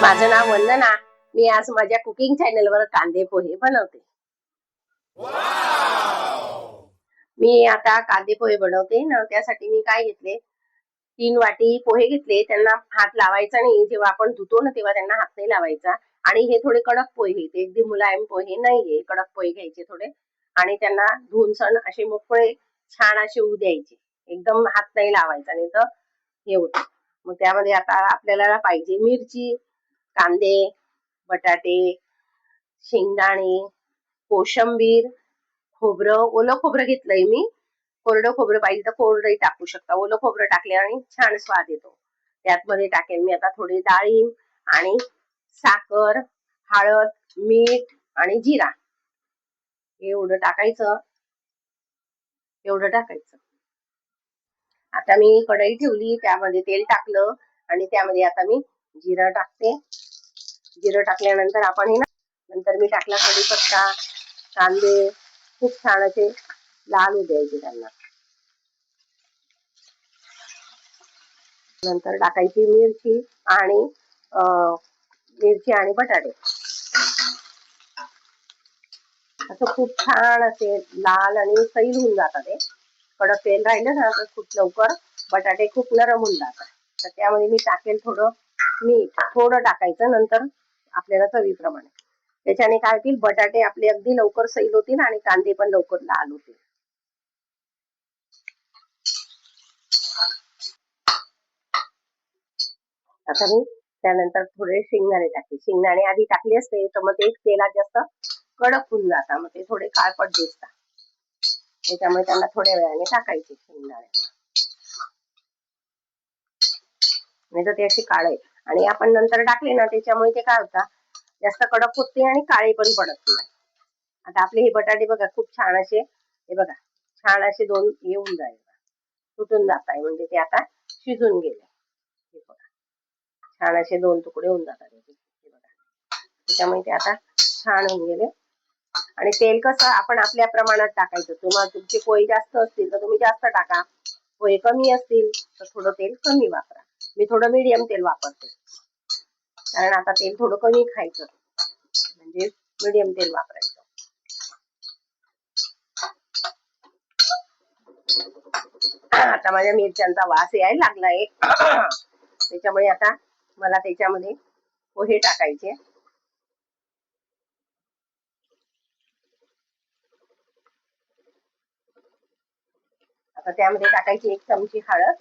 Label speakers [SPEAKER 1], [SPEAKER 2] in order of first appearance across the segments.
[SPEAKER 1] माझं नाव वंदना. मी आज माझ्या कुकिंग चॅनलवर कांदे पोहे बनवते. मी आता कांदे पोहे बनवते ना, त्यासाठी मी काय घेतले, 3 वाटी पोहे घेतले. त्यांना हात लावायचा नाही. जेव्हा आपण धुतो ना तेव्हा त्यांना हात नाही लावायचा. आणि हे थोडे कडक पोहे, ते अगदी मुलायम पोहे नाहीये, कडक पोहे घ्यायचे थोडे. आणि त्यांना धुवून सण असे मोकळे छान असे होऊ द्यायचे. एकदम हात नाही लावायचा, नाही तर हे होतं. मग त्यामध्ये आता आपल्याला पाहिजे मिरची, कांदे, बटाटे, शेंगदाणे, कोशिंबीर, खोबरं. ओलं खोबरं घेतलंय मी. कोरडं खोबरं पाहिजे तर कोरडंही टाकू शकता. ओलं खोबरं टाकल्याने छान स्वाद येतो. त्यातमध्ये टाकेल मी आता थोडी डाळिंब आणि साखर, हळद, मीठ आणि जिरा. एवढं टाकायचं. आता मी कढई ठेवली, त्यामध्ये तेल टाकलं आणि त्यामध्ये आता मी जिरं टाकते. जिरं टाकल्यानंतर आपण हे ना, नंतर मी टाकला कढीपत्ता, कांदे खूप छान असे लाल होऊ द्यायचे त्यांना. नंतर टाकायची मिरची आणि बटाटे. असं खूप छान असे लाल आणि सैल होऊन जातात. ते कडक तेल राहिलं ना तर खूप लवकर बटाटे खूप नरम होऊन जातात. तर त्यामध्ये मी टाकेल थोडं मीठ, थोडं टाकायचं नंतर आपल्याला चवीप्रमाणे. त्याच्याने काय होतील, बटाटे आपले अगदी लवकर सैल होतील आणि कांदे पण लवकर लाल होतील. आता मी त्यानंतर थोडे शेंगदाणे टाकले. शेंगदाणे आधी टाकले असते तर मग ते तेलात जास्त कडक होऊन जातात, मग ते थोडे काळपट दिसतात. त्याच्यामुळे त्यांना थोड्या वेळाने टाकायचे शेंगदाणे, नाही तर ते असे काळे. आणि आपण नंतर टाकले ना त्याच्यामुळे ते काय होतात, जास्त कडक होत नाही आणि काळे पण पडत नाही. आता आपले हे बटाटे बघा खूप छान असे, हे बघा छान असे दोन येऊन जाईल, तुटून जात आहे, म्हणजे ते आता शिजून गेले. हे बघा छान असे 2 तुकडे होऊन जातात. हे बघा त्याच्यामुळे ते आता छान होऊन गेले. आणि तेल कसं आपण आपल्या प्रमाणात टाकायचं. तुम्हाला तुमचे पोहे जास्त असतील तर तुम्ही जास्त टाका, पोहे कमी असतील तर थोडं तेल कमी वापरा. मी थोडं मीडियम तेल वापरते, कारण आता तेल थोडं कमी खायचं, म्हणजे मीडियम तेल वापरायचं. आता माझ्या मिरच्यांचा वास यायला लागलाय त्याच्यामुळे आता मला त्याच्यामध्ये पोहे टाकायचे. आता त्यामध्ये टाकायची 1 चमची हळद.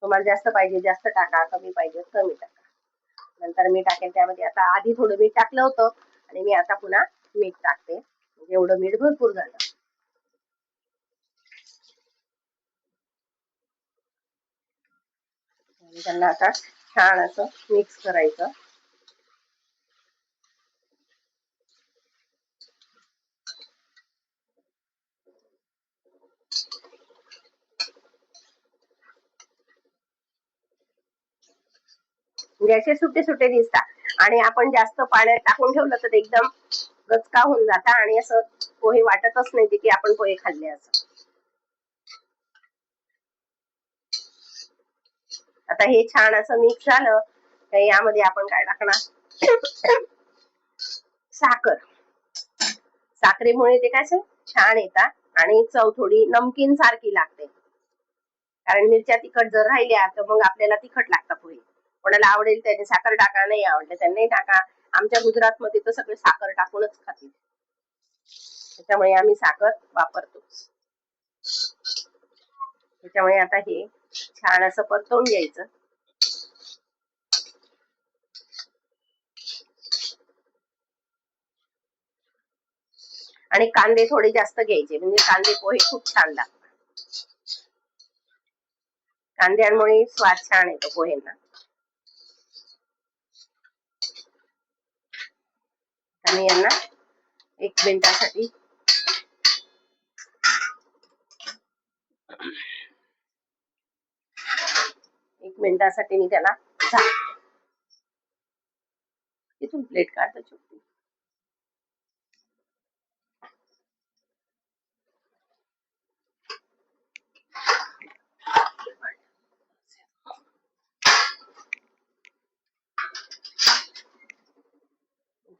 [SPEAKER 1] तुम्हाला जास्त पाहिजे जास्त टाका, कमी पाहिजे कमी टाका. नंतर मी टाकेल त्यामध्ये, आता आधी थोडं मीठ टाकलं होतं आणि मी आता पुन्हा मीठ टाकते, म्हणजे एवढं मीठ भरपूर झालं. आणि त्यांना आता छान असं मिक्स करायचं. म्हणजे असे सुटे सुटे दिसतात आणि आपण जास्त पाण्यात टाकून ठेवलं तर एकदम गचका होऊन जातात आणि असं पोहे वाटतच नाही की आपण पोहे खाल्ले असं. आता हे छान असं मिक्स झालं तर यामध्ये आपण काय टाकणार, साखर. साखरेमुळे ते काय छान येतात आणि चव थोडी नमकीन सारखी लागते. कारण मिरच्या तिखट जर राहिल्या तर मग आपल्याला तिखट लागतात पोहे. कोणाला आवडेल त्याने साखर टाका, नाही आवडलं त्यांनी टाका. आमच्या गुजरात मध्ये तर सगळे साखर टाकूनच खातील, त्याच्यामुळे आम्ही साखर वापरतोच. त्याच्यामुळे आता हे छान असं परतवून घ्यायचं. आणि कांदे थोडे जास्त घ्यायचे, म्हणजे कांदे पोहे खूप छान लागतात. कांद्यांमुळे स्वाद छान येतो पोहेंना. आणि यांना 1 मिनिटासाठी मी त्याला इथून प्लेट काढतो छोटी.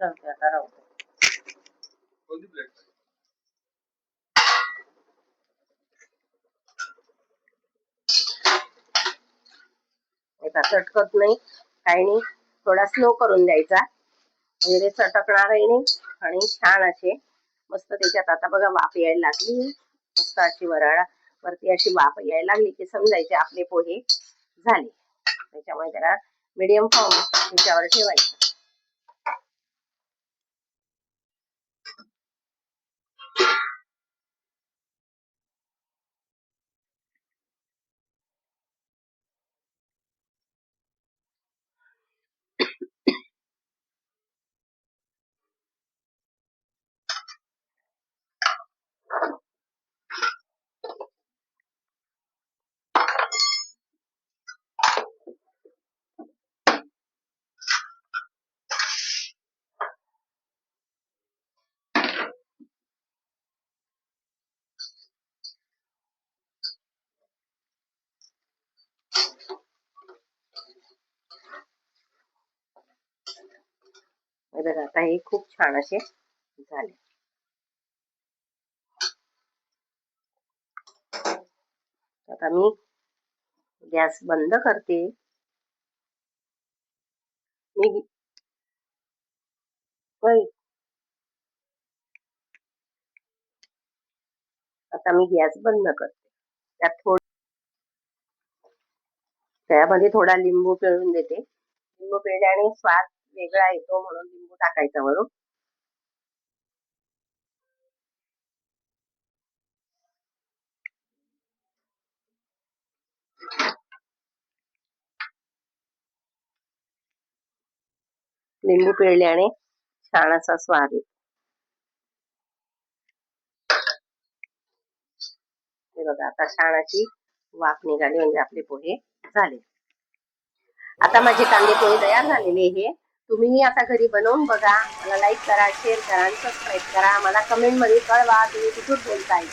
[SPEAKER 1] ठेवते आता, राहू दे. चटकत नाही, काही नाही, थोडा स्लो करून द्यायचा म्हणजे ते चटकणारही नाही आणि छान असे मस्त त्याच्यात आता बघा वाफ यायला लागली, मस्त अशी वरती अशी वाफ यायला लागली की समजायचे आपले पोहे झाले. त्याच्यामुळे त्याला मीडियम फ्लेम त्याच्यावर ठेवायचं. बघा आता हे खूप छान असे झाले. आता मी गॅस बंद करते. आता मी गॅस बंद करते. त्यामध्ये थोडा लिंबू पिळून देते. लिंबू पिळल्याने स्वाद वेगळा येतो म्हणून लिंबू टाकायचा वरून. लिंबू पिळल्याने छान असा स्वाद येतो. हे बघा आता छान अशी वाफ निघाली म्हणजे आपले पोहे झाले. आता माझे कांदे पोहे तयार झालेले हे. तुम्हीही आता घरी बनवून बघा. मला लाईक करा, शेअर करा आणि सबस्क्राईब करा. मला कमेंट मध्ये कळवा तुम्ही कुठून बोलताय.